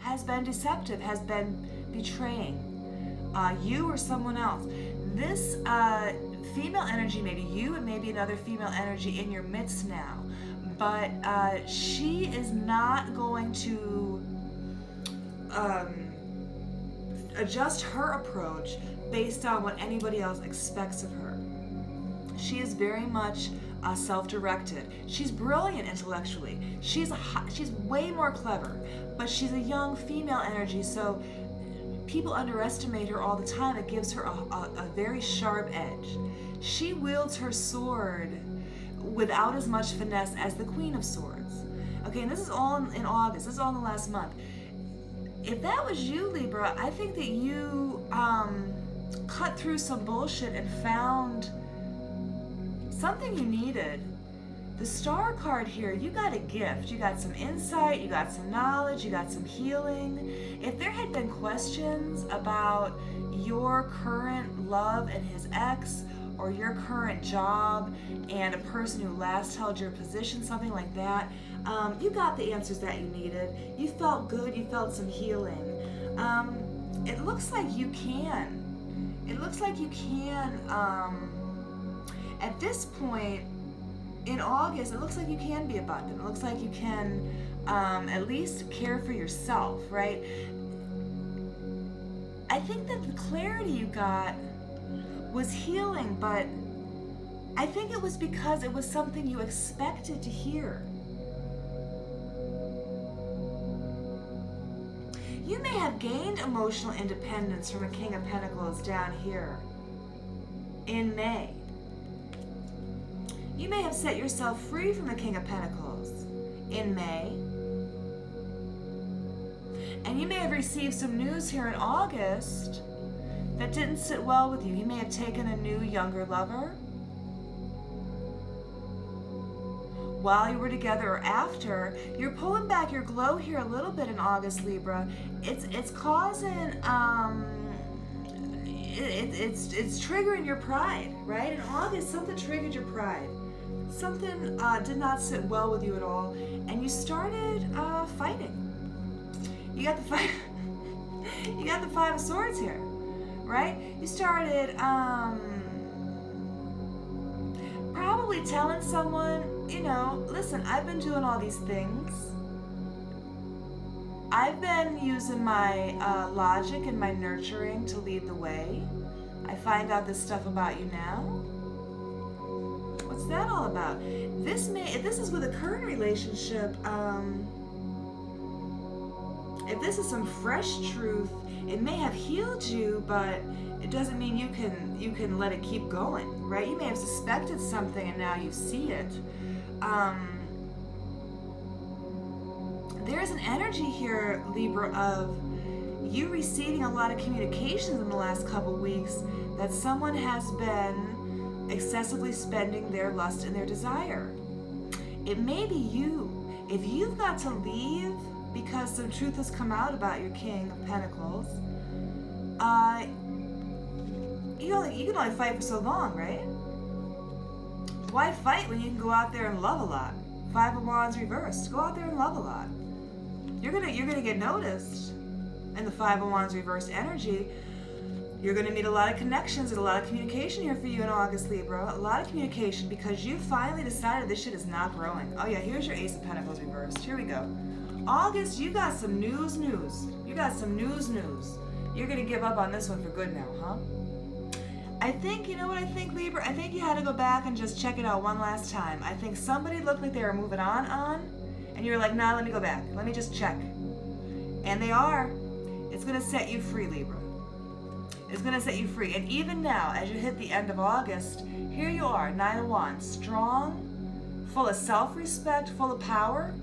has been deceptive, has been betraying you or someone else. This female energy, maybe you and maybe another female energy in your midst now, but she is not going to adjust her approach based on what anybody else expects of her. She is very much self-directed. She's brilliant intellectually. She's way more clever, but she's a young female energy, so people underestimate her all the time. It gives her a very sharp edge. She wields her sword without as much finesse as the Queen of Swords. Okay, and this is all in August. This is all in the last month. If that was you, Libra, I think that you cut through some bullshit and found something you needed. The Star card here, you got a gift. You got some insight, you got some knowledge, you got some healing. If there had been questions about your current love and his ex, or your current job and a person who last held your position, something like that, you got the answers that you needed. You felt good, you felt some healing. It looks like you can. It looks like you can, at this point in August, it looks like you can be abundant. It looks like you can at least care for yourself, right? I think that the clarity you got was healing, but I think it was because it was something you expected to hear. You may have gained emotional independence from a King of Pentacles down here in May. You may have set yourself free from the King of Pentacles in May. And you may have received some news here in August that didn't sit well with you. You may have taken a new, younger lover while you were together or after. You're pulling back your glow here a little bit in August, Libra. It's causing it's triggering your pride, right? In August, something triggered your pride. Something did not sit well with you at all, and you started fighting. You got the fight. You got the Five of Swords here, right? You started probably telling someone, you know, listen, I've been doing all these things. I've been using my logic and my nurturing to lead the way. I find out this stuff about you now. What's that all about? This may, if this is with a current relationship, if this is some fresh truth, it may have healed you, but it doesn't mean you can let it keep going, right? You may have suspected something and now you see it. There's an energy here, Libra, of you receiving a lot of communications in the last couple weeks that someone has been excessively spending their lust and their desire. It may be you. If you've got to leave because some truth has come out about your King of Pentacles, you can only fight for so long, right? Why fight when you can go out there and love a lot? Five of Wands reversed. Go out there and love a lot. You're gonna get noticed. And the Five of Wands reversed energy, you're gonna meet a lot of connections and a lot of communication here for you in August, Libra. A lot of communication because you finally decided this shit is not growing. Oh yeah, here's your Ace of Pentacles reversed. Here we go. August, you got some news. You got some news. You're gonna give up on this one for good now, huh? I think, you know what I think, Libra? I think you had to go back and just check it out one last time. I think somebody looked like they were moving on, and you were like, nah, let me go back. Let me just check. And they are. It's gonna set you free, Libra. It's gonna set you free. And even now, as you hit the end of August, here you are, Nine of Wands, strong, full of self-respect, full of power,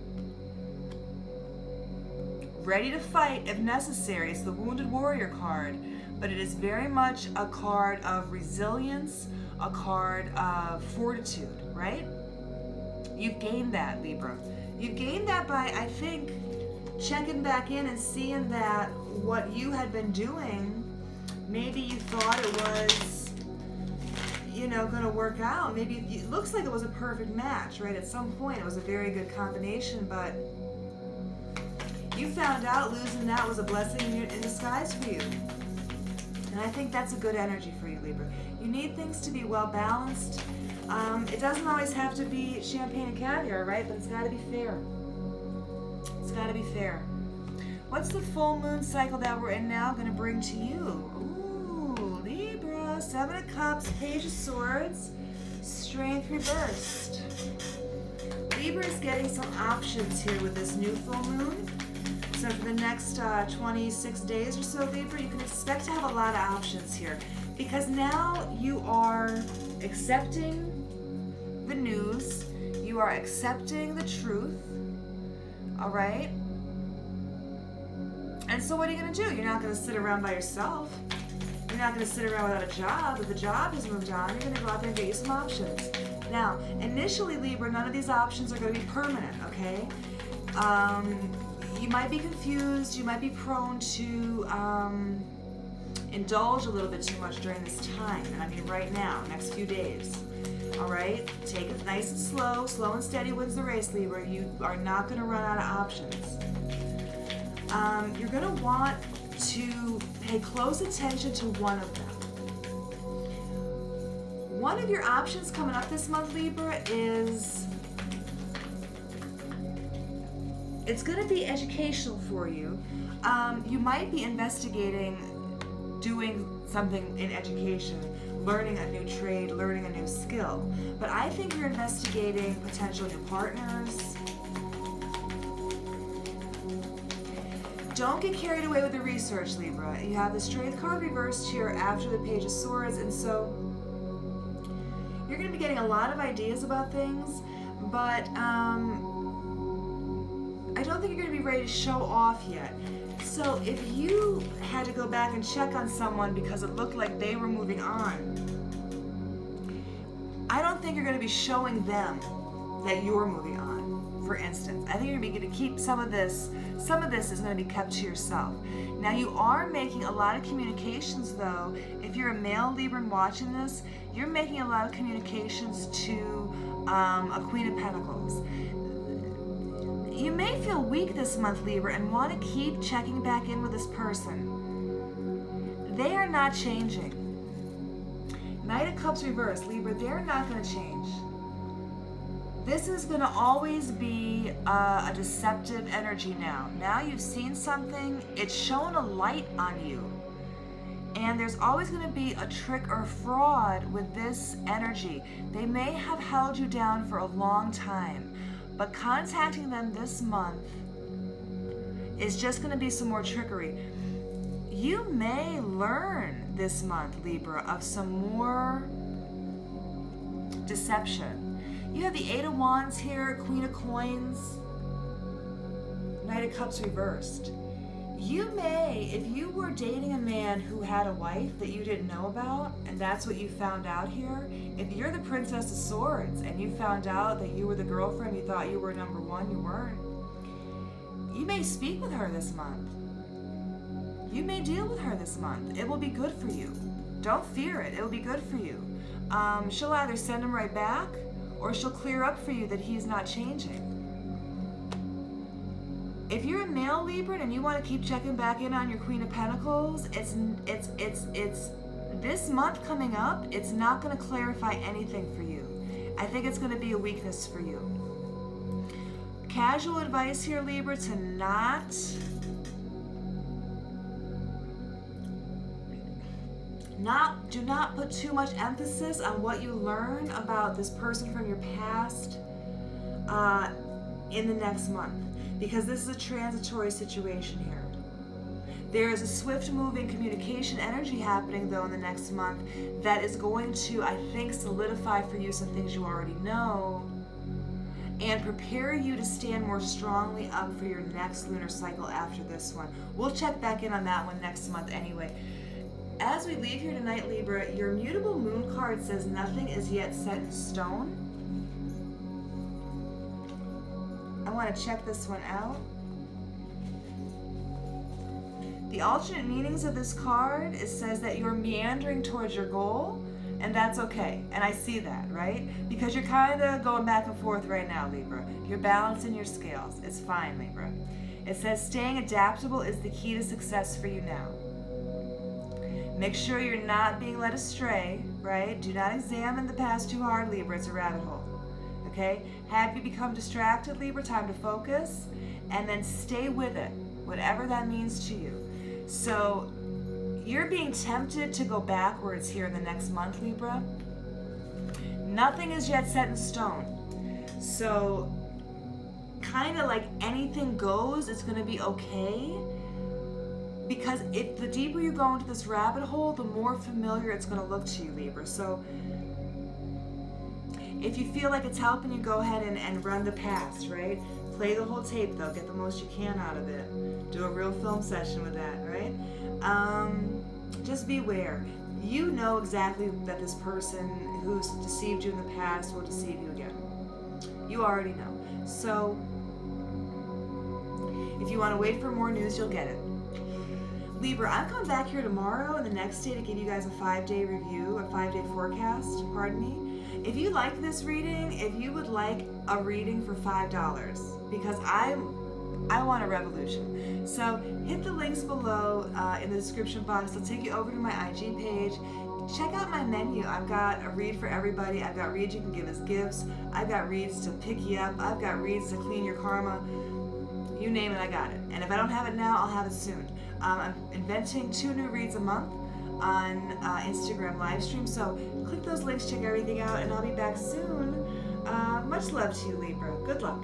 ready to fight if necessary. It's the Wounded Warrior card, but it is very much a card of resilience, a card of fortitude, right? You've gained that, Libra. You've gained that by, I think, checking back in and seeing that what you had been doing, maybe you thought it was, you know, going to work out. Maybe it looks like it was a perfect match, right? At some point, it was a very good combination, but You found out losing that was a blessing in disguise for you. And I think that's a good energy for you, Libra. You need things to be well balanced. It doesn't always have to be champagne and caviar, right? But it's got to be fair. It's got to be fair. What's the full moon cycle that we're in now going to bring to you? Ooh, Libra, 7 of Cups, Page of Swords, Strength reversed. Libra is getting some options here with this new full moon. So for the next 26 days or so, Libra, you can expect to have a lot of options here. Because now you are accepting the news. You are accepting the truth. All right? And so what are you going to do? You're not going to sit around by yourself. You're not going to sit around without a job. If the job has moved on, you're going to go out there and get you some options. Now, initially, Libra, none of these options are going to be permanent, okay? You might be confused. You might be prone to indulge a little bit too much during this time. And I mean right now, next few days. All right? Take it nice and slow. Slow and steady wins the race, Libra. You are not going to run out of options. You're going to want to pay close attention to one of them. One of your options coming up this month, Libra, is it's going to be educational for you. You might be investigating doing something in education, learning a new trade, learning a new skill. But I think you're investigating potential new partners. Don't get carried away with the research, Libra. You have the Strength card reversed here after the Page of Swords, and so you're going to be getting a lot of ideas about things, but I don't think you're going to be ready to show off yet. So if you had to go back and check on someone because it looked like they were moving on, I don't think you're going to be showing them that you're moving on, for instance. I think you're going to keep some of this. Some of this is going to be kept to yourself. Now, you are making a lot of communications, though. If you're a male Libra watching this, you're making a lot of communications to a Queen of Pentacles. You may feel weak this month, Libra, and want to keep checking back in with this person. They are not changing. Knight of Cups reversed, Libra, they're not going to change. This is going to always be a deceptive energy now. Now you've seen something, it's shown a light on you. And there's always going to be a trick or fraud with this energy. They may have held you down for a long time, but contacting them this month is just going to be some more trickery. You may learn this month, Libra, of some more deception. You have the 8 of Wands here, Queen of Coins, Knight of Cups reversed. You may, if you were dating a man who had a wife that you didn't know about, and that's what you found out here, if you're the Princess of Swords and you found out that you were the girlfriend you thought you were number one, you weren't, you may speak with her this month. You may deal with her this month. It will be good for you. Don't fear it. It will be good for you. She'll either send him right back, or she'll clear up for you that he's not changing. If you're a male Libra and you want to keep checking back in on your Queen of Pentacles, it's this month coming up, it's not going to clarify anything for you. I think it's going to be a weakness for you. Casual advice here, Libra, to do not put too much emphasis on what you learn about this person from your past in the next month, because this is a transitory situation here. There is a swift moving communication energy happening though in the next month that is going to, I think, solidify for you some things you already know and prepare you to stand more strongly up for your next lunar cycle after this one. We'll check back in on that one next month anyway. As we leave here tonight, Libra, your mutable moon card says nothing is yet set in stone. I want to check this one out. The alternate meanings of this card, it says that you're meandering towards your goal, And that's okay. And I see that, right? Because you're kind of going back and forth right now, Libra. You're balancing your scales. It's fine, Libra. It says staying adaptable is the key to success for you now. Make sure you're not being led astray, right? Do not examine the past too hard, Libra. It's a rabbit hole. Okay? Have you become distracted, Libra? Time to focus. And then stay with it, whatever that means to you. So, you're being tempted to go backwards here in the next month, Libra. Nothing is yet set in stone. So, kind of like anything goes, it's going to be okay. Because if the deeper you go into this rabbit hole, the more familiar it's going to look to you, Libra. So, if you feel like it's helping you, go ahead and run the past, right? Play the whole tape, though. Get the most you can out of it. Do a real film session with that, right? Just beware. You know exactly that this person who's deceived you in the past will deceive you again. You already know. So, if you want to wait for more news, you'll get it. Libra, I'm coming back here tomorrow and the next day to give you guys a 5-day review, a 5-day forecast, pardon me. If you like this reading, if you would like a reading for $5, because I want a revolution. So hit the links below in the description box. It'll take you over to my IG page. Check out my menu. I've got a read for everybody. I've got reads you can give as gifts. I've got reads to pick you up. I've got reads to clean your karma. You name it, I got it. And if I don't have it now, I'll have it soon. I'm inventing 2 new reads a month on Instagram live stream. So click those links, check everything out, and I'll be back soon. Much love to you, Libra. Good luck.